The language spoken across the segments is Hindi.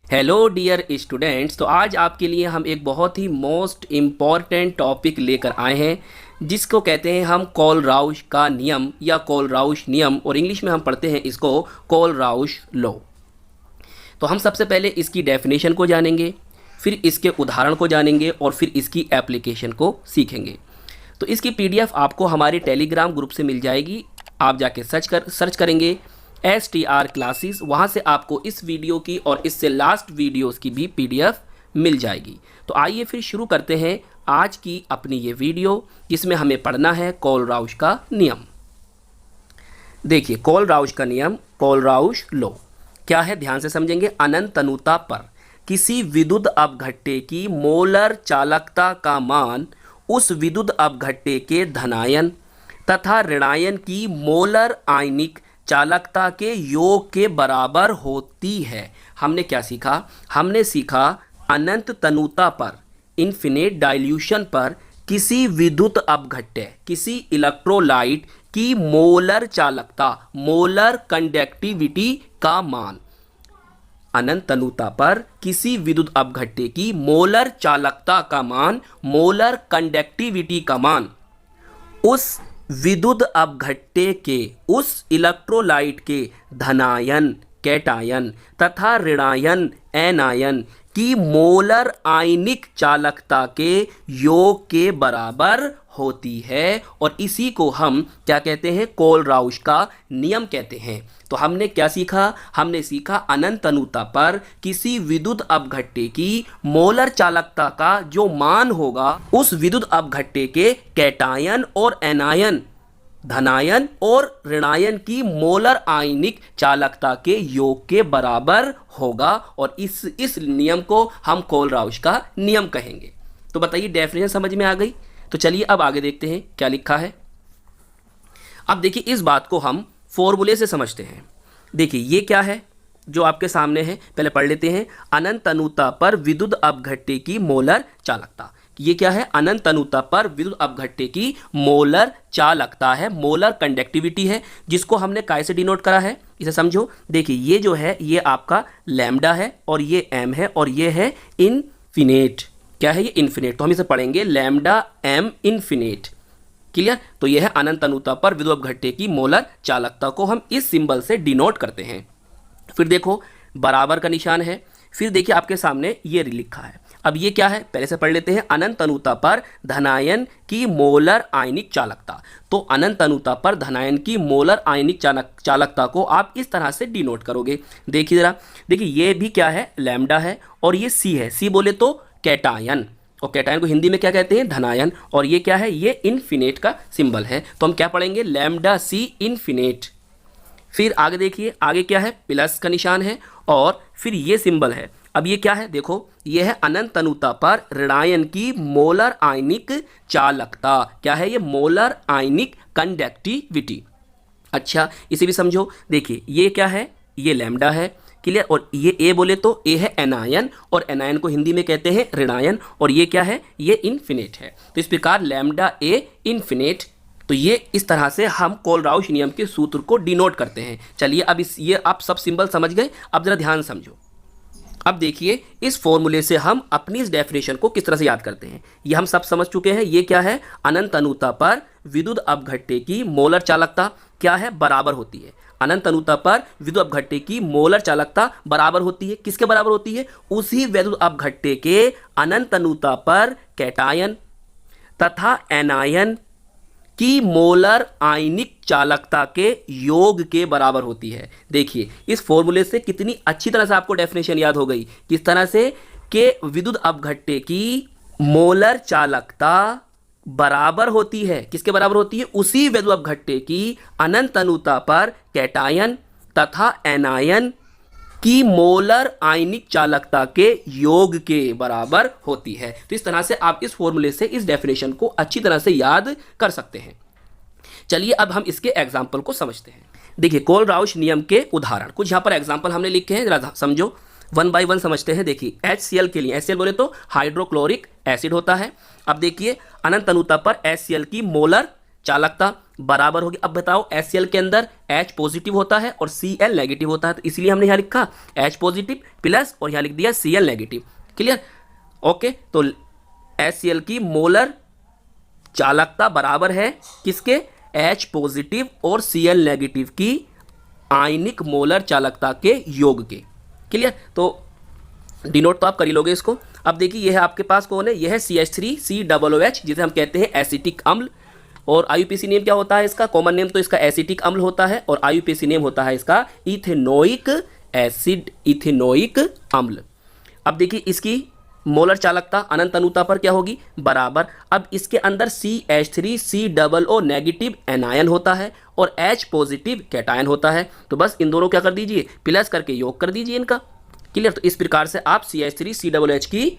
Hello dear students. तो आज आपके लिए हम एक बहुत ही मोस्ट इम्पॉर्टेंट टॉपिक लेकर आए हैं जिसको कहते हैं हम कोलराउश का नियम या कोलराउश नियम, और इंग्लिश में हम पढ़ते हैं इसको कोलराउश लॉ। तो हम सबसे पहले इसकी डेफिनेशन को जानेंगे, फिर इसके उदाहरण को जानेंगे और फिर इसकी एप्लीकेशन को सीखेंगे। तो इसकी पीडीएफ आपको हमारे टेलीग्राम ग्रुप से मिल जाएगी। आप जाके सर्च करेंगे STR क्लासेस, वहाँ से आपको इस वीडियो की और इससे लास्ट वीडियोस की भी पीडीएफ मिल जाएगी। तो आइए फिर शुरू करते हैं आज की अपनी ये वीडियो जिसमें हमें पढ़ना है कोलराउश का नियम। देखिए कोलराउश का नियम, कोलराउश लॉ क्या है, ध्यान से समझेंगे। अनंत तनुता पर किसी विद्युत अपघट्य की मोलर चालकता का मान उस विद्युत अपघट्य के धनायन तथा ऋणायन की मोलर आयनिक चालकता के योग के बराबर होती है। हमने क्या सीखा? हमने सीखा अनंत तनुता पर, इन्फिनिट डाइल्यूशन पर किसी विद्युत अपघट्य, किसी इलेक्ट्रोलाइट की मोलर चालकता, मोलर कंडक्टिविटी का मान। अनंत तनुता पर किसी विद्युत अपघट्य की मोलर चालकता का मान, मोलर कंडक्टिविटी का मान उस विद्युत अपघट्य के, उस इलेक्ट्रोलाइट के धनायन कैटायन तथा ऋणायन एनायन की मोलर आयनिक चालकता के योग के बराबर होती है, और इसी को हम क्या कहते हैं? कोलराउश का नियम कहते हैं। तो हमने क्या सीखा? हमने सीखा अनंत तनुता पर किसी विद्युत अपघट्य की मोलर चालकता का जो मान होगा उस विद्युत अपघट्य के कैटायन और एनायन, धनायन और ऋणायन की मोलर आयनिक चालकता के योग के बराबर होगा, और इस नियम को हम कोलराउश का नियम कहेंगे। तो बताइए डेफिनेशन समझ में आ गई? तो चलिए अब आगे देखते हैं क्या लिखा है। अब देखिए इस बात को हम फॉर्मूले से समझते हैं। देखिए ये क्या है जो आपके सामने है, पहले पढ़ लेते हैं। अनंत तनुता पर विद्युत अपघट्य की मोलर चालकता। ये क्या है? अनंत तनुता पर विद्युत अपघट्य की मोलर चालकता है, मोलर कंडक्टिविटी है, जिसको हमने काय से डिनोट करा है, इसे समझो। देखिए ये जो है ये आपका लैम्डा है और ये एम है और ये है इनफिनिट। क्या है ये? इन्फिनिट। तो हम इसे पढ़ेंगे लैम्डा एम इन्फिनिट। क्लियर? तो यह है अनंत तनुता पर विद्युत अपघट्य की मोलर चालकता को हम इस सिंबल से डिनोट करते हैं। फिर देखो बराबर का निशान है, फिर देखिए आपके सामने ये लिखा है। अब ये क्या है पहले से पढ़ लेते हैं। अनंत तनुता पर धनायन की मोलर आयनिक चालकता। तो अनंत तनुता पर धनायन की मोलर आयनिक चालकता को आप इस तरह से डिनोट करोगे। देखिए जरा, देखिए ये भी क्या है? लैम्डा है और ये सी है। सी बोले तो कैटायन, और कैटायन को हिंदी में क्या कहते हैं? धनायन। और ये क्या है? ये इन्फिनेट का सिंबल है। तो हम क्या पढ़ेंगे? लैम्डा सी इन्फिनेट। फिर आगे देखिए, आगे क्या है? प्लस का निशान है और फिर ये सिंबल है। अब ये क्या है? देखो ये है अनंत तनुता पर ऋणायन की मोलर आयनिक चालकता। क्या है ये? मोलर आयनिक कंडक्टिविटी। अच्छा इसे भी समझो। देखिए ये क्या है? ये लैम्डा है। क्लियर? और ये ए बोले तो ए है एनायन, और एनायन को हिंदी में कहते हैं ऋणायन, और ये क्या है? ये इन्फिनिट है। तो इस प्रकार लैम्डा ए इन्फिनिट। तो ये इस तरह से हम कोलराउश नियम के सूत्र को डिनोट करते हैं। चलिए अब ये आप सब सिंबल समझ गए। अब जरा ध्यान समझो। अब देखिए इस फॉर्मूले से हम अपनी इस डेफिनेशन को किस तरह से याद करते हैं, ये हम सब समझ चुके हैं। ये क्या है? अनंत तनुता पर विद्युत अपघट्य की मोलर चालकता क्या है? बराबर होती है। अनंत तनुता पर विद्युत अपघट्य की मोलर चालकता बराबर होती है। किसके बराबर होती है? उसी विद्युत अपघट्य के अनंत तनुता पर कैटायन तथा एनायन की मोलर आयनिक चालकता के योग के बराबर होती है। देखिए इस फॉर्मूले से कितनी अच्छी तरह से आपको डेफिनेशन याद हो गई। किस तरह से? कि विद्युत अपघट्य की मोलर चालकता बराबर होती है। किसके बराबर होती है? उसी विद्युत अपघट्य की अनंत तनुता पर कैटायन तथा एनायन की मोलर आयनिक चालकता के योग के बराबर होती है। तो इस तरह से आप इस फॉर्मूले से इस डेफिनेशन को अच्छी तरह से याद कर सकते हैं। चलिए अब हम इसके एग्जाम्पल को समझते हैं। देखिए कोलराउश नियम के उदाहरण कुछ यहाँ पर एग्जाम्पल हमने लिखे हैं, जरा समझो। वन बाय वन समझते हैं। देखिए HCl के लिए, HCl बोले तो हाइड्रोक्लोरिक एसिड होता है। अब देखिए अनंत तनुता पर HCl की मोलर चालकता बराबर होगी। अब बताओ HCl के अंदर H पॉजिटिव होता है और Cl नेगेटिव होता है, तो इसलिए हमने यहाँ लिखा H पॉजिटिव प्लस और यहाँ लिख दिया Cl नेगेटिव। क्लियर? ओके, तो HCl की मोलर चालकता बराबर है किसके? H पॉजिटिव और Cl नेगेटिव की आयनिक मोलर चालकता के योग के। क्लियर? तो डिनोट तो आप कर ही लोगे इसको। अब देखिए यह है आपके पास कौन है? यह है CH3COOH जिसे हम कहते हैं एसिटिक अम्ल। और IUPAC नेम क्या होता है इसका? कॉमन नेम तो इसका एसिटिक अम्ल होता है और IUPAC नेम होता है इसका इथेनोइक एसिड, इथेनोइक अम्ल। अब देखिए इसकी मोलर चालकता अनंत अनुता पर क्या होगी? बराबर। अब इसके अंदर CH3COO नेगेटिव एनायन होता है और H पॉजिटिव कैटायन होता है, तो बस इन दोनों क्या कर दीजिए? प्लस करके योग कर दीजिए इनका। क्लियर? तो इस प्रकार से आप CH3COOH की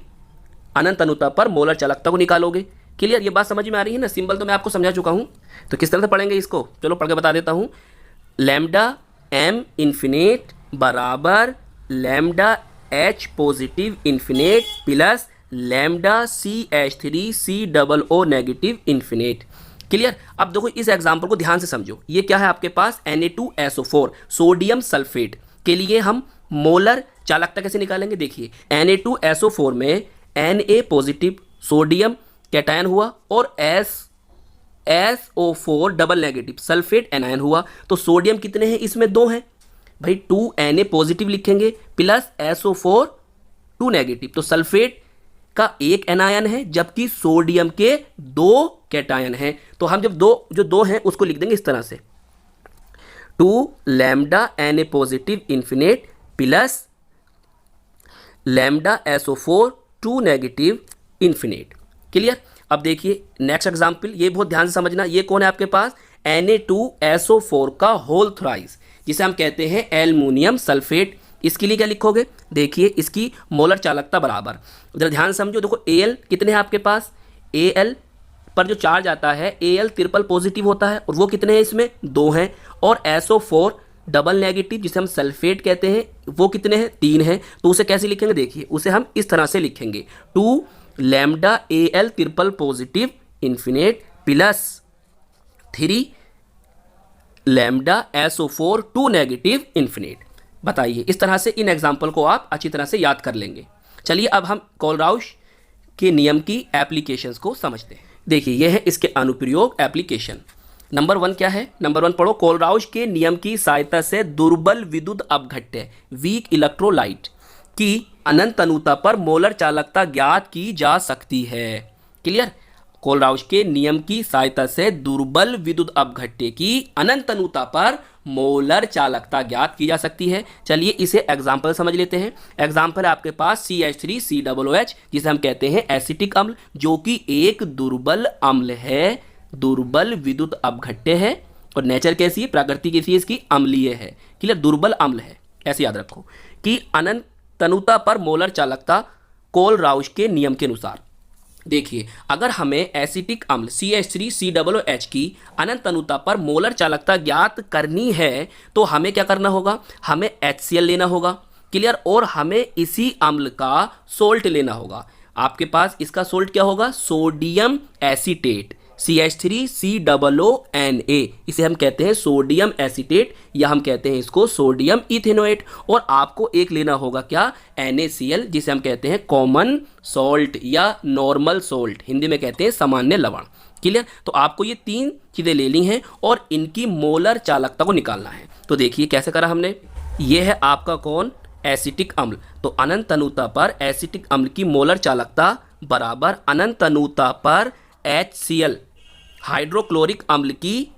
अनंत अनुता पर मोलर चालकता को निकालोगे। क्लियर? ये बात समझ में आ रही है ना? सिंबल तो मैं आपको समझा चुका हूँ, तो किस तरह से पढ़ेंगे इसको? चलो पढ़ के बता देता हूँ। लैम्डा M इन्फिनेट बराबर lambda H positive infinite plus lambda CH3COO negative infinite. Clear? अब देखो इस एग्जाम्पल को ध्यान से समझो। ये क्या है आपके पास? Na2SO4 सोडियम सल्फेट के लिए हम मोलर चालकता कैसे निकालेंगे? देखिए Na2SO4 में Na पॉजिटिव सोडियम कैटायन हुआ और SO4 double negative sulphate anion हुआ, तो सोडियम कितने हैं इसमें? 2 हैं भाई। 2Na पॉजिटिव लिखेंगे प्लस SO4 2 नेगेटिव, तो सल्फेट का 1 एनायन है जबकि सोडियम के 2 कैटायन हैं। तो हम जब जो दो हैं उसको लिख देंगे इस तरह से 2 lambda Na positive infinite plus lambda SO4 2 negative infinite. Clear? अब देखिए नेक्स्ट एग्जाम्पल, ये बहुत ध्यान से समझना। ये कौन है आपके पास? Na2SO4 का होल थ्राइस जिसे हम कहते हैं एल्युमिनियम सल्फेट। इसके लिए क्या लिखोगे? देखिए इसकी मोलर चालकता बराबर, उधर ध्यान समझो। देखो Al कितने हैं आपके पास? Al पर जो चार्ज आता है Al ट्रिपल पॉजिटिव होता है और वो कितने हैं इसमें? 2 हैं। और SO4 डबल नेगेटिव जिसे हम सल्फेट कहते हैं वो कितने हैं? 3 हैं। तो उसे कैसे लिखेंगे? देखिए उसे हम इस तरह से लिखेंगे 2 lambda Al triple positive infinite plus 3 lambda SO4 2 negative infinite. बताइए, इस तरह से इन एग्जाम्पल को आप अच्छी तरह से याद कर लेंगे। चलिए अब हम कोलराउश के नियम की एप्लीकेशंस को समझते हैं। देखिए यह है इसके अनुप्रयोग एप्लीकेशन। नंबर 1 क्या है? नंबर 1 पढ़ो। कोलराउश के नियम की सहायता से दुर्बल विद्युत अपघट्य वीक इलेक्ट्रोलाइट की अनंत अनुता पर मोलर चालकता ज्ञात की जा सकती है। क्लियर? कोलराउश के नियम की सहायता से दुर्बल विद्युत अपघट्य की अनंत अनुता पर मोलर चालकता ज्ञात की जा सकती है। चलिए इसे एग्जाम्पल समझ लेते हैं। एग्जाम्पल है आपके पास CH3COOH जिसे हम कहते हैं एसिटिक अम्ल, जो कि एक दुर्बल अम्ल है, दुर्बल विद्युत अपघट्य है। और नेचर कैसी है? प्रकृति कैसी है इसकी? अम्लीय है। क्लियर? दुर्बल अम्ल है, ऐसे याद रखो कि अनंत अनुता पर मोलर चालकता कोलराउश के नियम के अनुसार। देखिए अगर हमें एसिटिक अम्ल CH3COOH की अनंत अनुता पर मोलर चालकता ज्ञात करनी है तो हमें क्या करना होगा? हमें HCl लेना होगा। क्लियर? और हमें इसी अम्ल का सोल्ट लेना होगा। आपके पास इसका सोल्ट क्या होगा? सोडियम एसीटेट CH3COONA, इसे हम कहते हैं सोडियम एसीटेट या हम कहते हैं इसको सोडियम इथेनोएट। और आपको एक लेना होगा क्या? NaCl जिसे हम कहते हैं कॉमन सॉल्ट या नॉर्मल सॉल्ट, हिंदी में कहते हैं सामान्य लवण। क्लियर? तो आपको ये 3 चीज़ें लेनी हैं और इनकी मोलर चालकता को निकालना है। तो देखिए कैसे करा हमने। ये है आपका कौन? एसिटिक अम्ल। तो अनंत अनुता पर एसिटिक अम्ल की मोलर चालकता बराबर अनंत अनुता पर HCl हाइड्रोक्लोरिक अम्ल की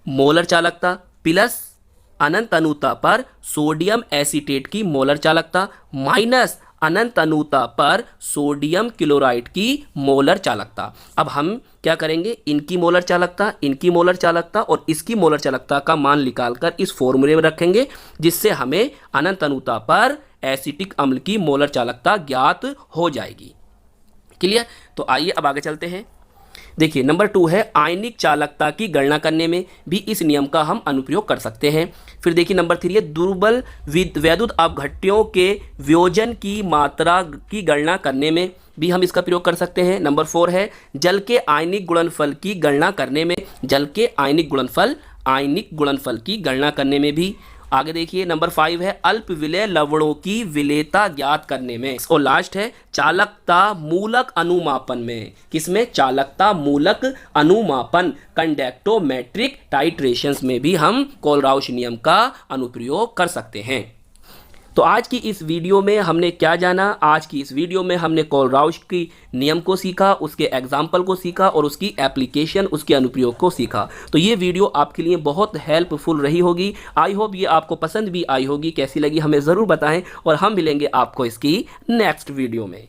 मोलर चालकता प्लस अनंत अनुता पर सोडियम एसीटेट की मोलर चालकता माइनस अनंत अनुता पर सोडियम क्लोराइड की मोलर चालकता। अब हम क्या करेंगे? इनकी मोलर चालकता, इनकी मोलर चालकता और इसकी मोलर चालकता का मान निकालकर इस फॉर्मूले में रखेंगे जिससे हमें अनंत अनुता पर एसिटिक अम्ल की मोलर चालकता ज्ञात हो जाएगी। क्लियर? तो आइए अब आगे चलते हैं। देखिए नंबर 2 है आयनिक चालकता की गणना करने में भी इस नियम का हम अनुप्रयोग कर सकते हैं। फिर देखिए नंबर 3 है दुर्बल वैद्युत अपघट्यों के वियोजन की मात्रा की गणना करने में भी हम इसका प्रयोग कर सकते हैं। नंबर 4 है जल के आयनिक गुणनफल की गणना करने में, जल के आयनिक गुणनफल की गणना करने में भी। आगे देखिए नंबर 5 है अल्प विलेय लवणों की विलेयता ज्ञात करने में। और लास्ट है चालकता मूलक अनुमापन में। किसमें? चालकता मूलक अनुमापन, कंडक्टोमेट्रिक टाइट्रेशंस में भी हम कोलराउश नियम का अनुप्रयोग कर सकते हैं। तो आज की इस वीडियो में हमने क्या जाना? आज की इस वीडियो में हमने कोलराउश की नियम को सीखा, उसके एग्जाम्पल को सीखा और उसकी एप्लीकेशन, उसके अनुप्रयोग को सीखा। तो ये वीडियो आपके लिए बहुत हेल्पफुल रही होगी। आई होप ये आपको पसंद भी आई होगी। कैसी लगी हमें ज़रूर बताएं और हम मिलेंगे आपको इसकी नेक्स्ट वीडियो में।